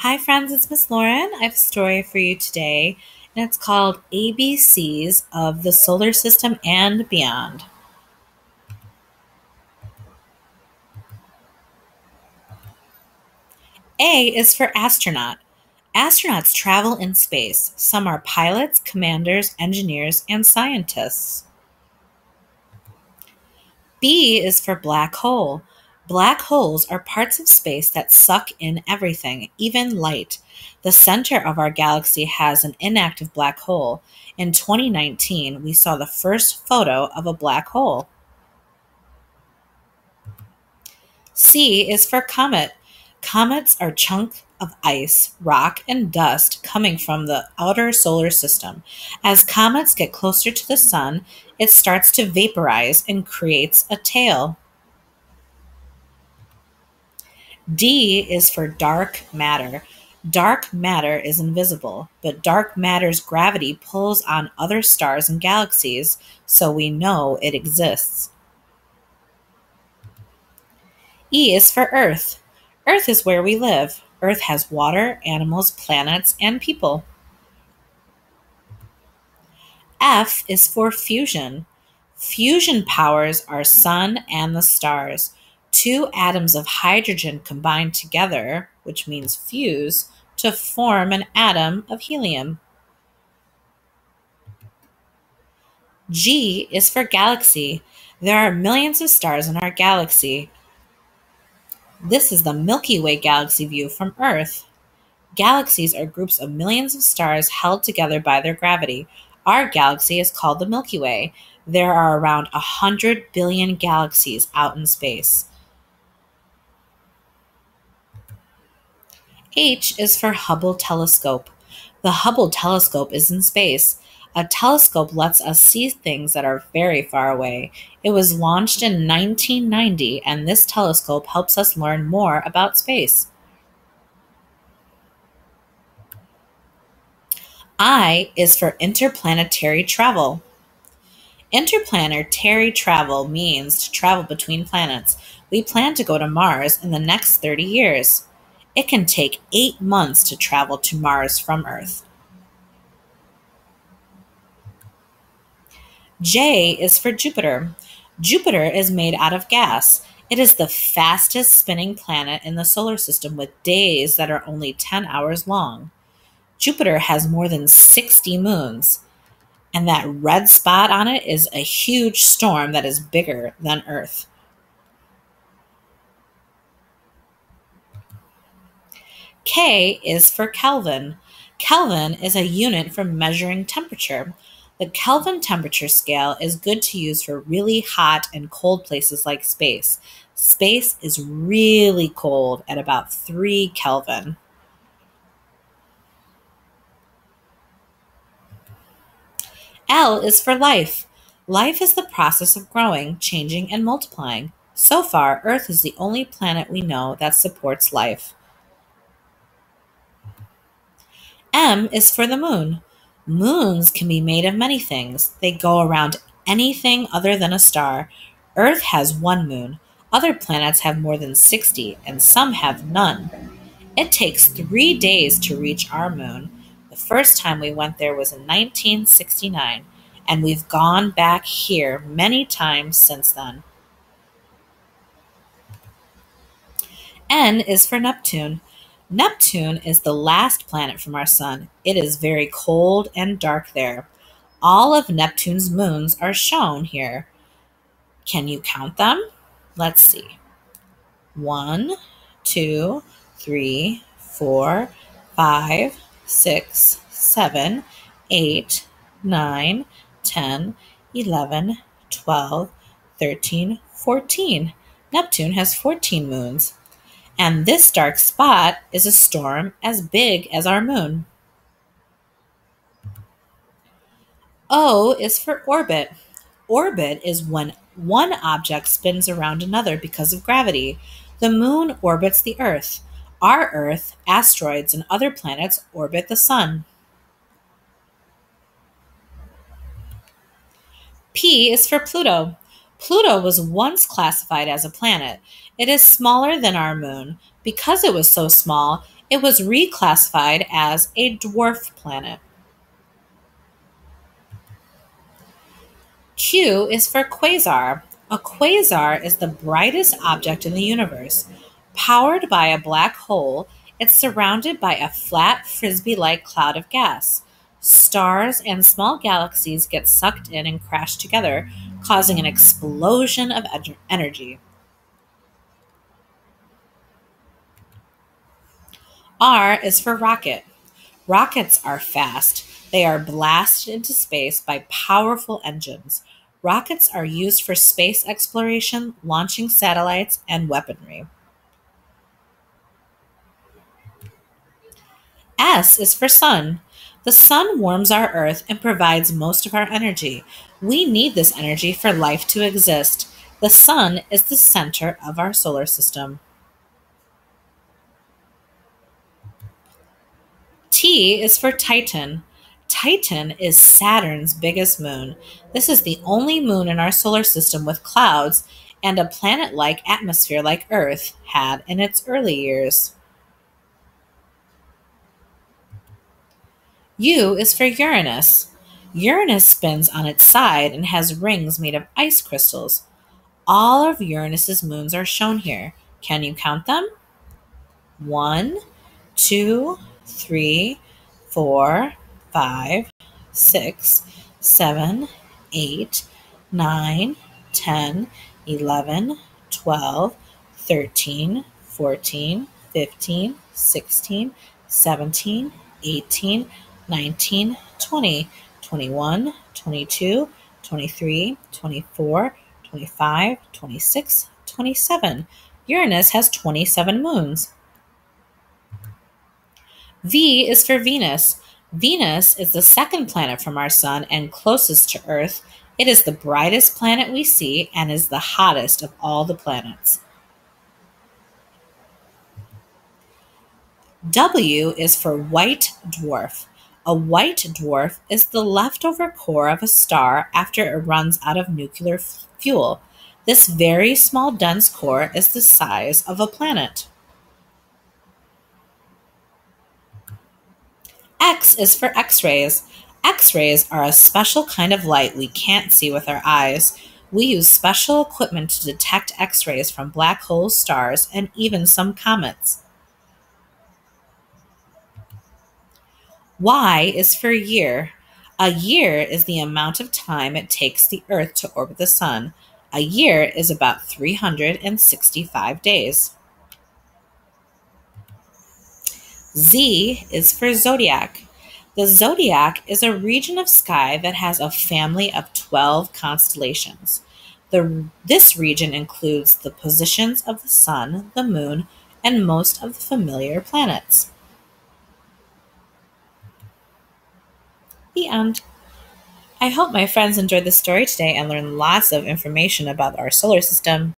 Hi, friends, it's Miss Lauren. I have a story for you today, and it's called ABCs of the Solar System and Beyond. A is for astronaut. Astronauts travel in space. Some are pilots, commanders, engineers, and scientists. B is for black hole. Black holes are parts of space that suck in everything, even light. The center of our galaxy has an inactive black hole. In 2019, we saw the first photo of a black hole. C is for comet. Comets are chunks of ice, rock, and dust coming from the outer solar system. As comets get closer to the sun, it starts to vaporize and creates a tail. D is for dark matter. Dark matter is invisible, but dark matter's gravity pulls on other stars and galaxies, so we know it exists. E is for Earth. Earth is where we live. Earth has water, animals, planets, and people. F is for fusion. Fusion powers our sun and the stars. Two atoms of hydrogen combine together, which means fuse, to form an atom of helium. G is for galaxy. There are millions of stars in our galaxy. This is the Milky Way galaxy view from Earth. Galaxies are groups of millions of stars held together by their gravity. Our galaxy is called the Milky Way. There are around 100 billion galaxies out in space. H is for Hubble telescope. The Hubble telescope is in space. A telescope lets us see things that are very far away. It was launched in 1990, and this telescope helps us learn more about space. I is for interplanetary travel. Interplanetary travel means to travel between planets. We plan to go to Mars in the next 30 years. It can take 8 months to travel to Mars from Earth. J is for Jupiter. Jupiter is made out of gas. It is the fastest spinning planet in the solar system with days that are only 10 hours long. Jupiter has more than 60 moons, and that red spot on it is a huge storm that is bigger than Earth. K is for Kelvin. Kelvin is a unit for measuring temperature. The Kelvin temperature scale is good to use for really hot and cold places like space. Space is really cold at about 3 Kelvin. L is for life. Life is the process of growing, changing, and multiplying. So far, Earth is the only planet we know that supports life. M is for the moon. Moons can be made of many things. They go around anything other than a star. Earth has one moon. Other planets have more than 60, and some have none. It takes 3 days to reach our moon. The first time we went there was in 1969, and we've gone back here many times since then. N is for Neptune. Neptune is the last planet from our sun. It is very cold and dark there. All of Neptune's moons are shown here. Can you count them? Let's see. 1, 2, 3, 4, 5, 6, 7, 8, 9, 10, 11, 12, 13, 14. Neptune has 14 moons. And this dark spot is a storm as big as our moon. O is for orbit. Orbit is when one object spins around another because of gravity. The moon orbits the Earth. Our Earth, asteroids, and other planets orbit the sun. P is for Pluto. Pluto was once classified as a planet. It is smaller than our moon. Because it was so small, it was reclassified as a dwarf planet. Q is for quasar. A quasar is the brightest object in the universe. Powered by a black hole, it's surrounded by a flat, frisbee like cloud of gas. Stars and small galaxies get sucked in and crash together, causing an explosion of energy. R is for rocket. Rockets are fast. They are blasted into space by powerful engines. Rockets are used for space exploration, launching satellites, and weaponry. S is for sun. The sun warms our earth and provides most of our energy. We need this energy for life to exist. The sun is the center of our solar system. T is for Titan. Titan is Saturn's biggest moon. This is the only moon in our solar system with clouds and a planet like atmosphere like Earth had in its early years. U is for Uranus. Uranus spins on its side and has rings made of ice crystals. All of Uranus's moons are shown here. Can you count them? One, two, three, 4, 5, 6, 7, 8, 9, 10, 11, 12, 13, 14, 15, 16, 17, 18, 19, 20, 21, 22, 23, 24, 25, 26, 27. Uranus has 27 moons. V is for Venus. Venus is the second planet from our sun and closest to Earth. It is the brightest planet we see and is the hottest of all the planets. W is for white dwarf. A white dwarf is the leftover core of a star after it runs out of nuclear fuel. This very small dense core is the size of a planet. X is for X-rays. X-rays are a special kind of light we can't see with our eyes. We use special equipment to detect X-rays from black holes, stars, and even some comets. Y is for year. A year is the amount of time it takes the Earth to orbit the Sun. A year is about 365 days. Z is for zodiac. The zodiac is a region of sky that has a family of 12 constellations. This region includes the positions of the sun, the moon, and most of the familiar planets. The end. I hope my friends enjoyed the story today and learned lots of information about our solar system.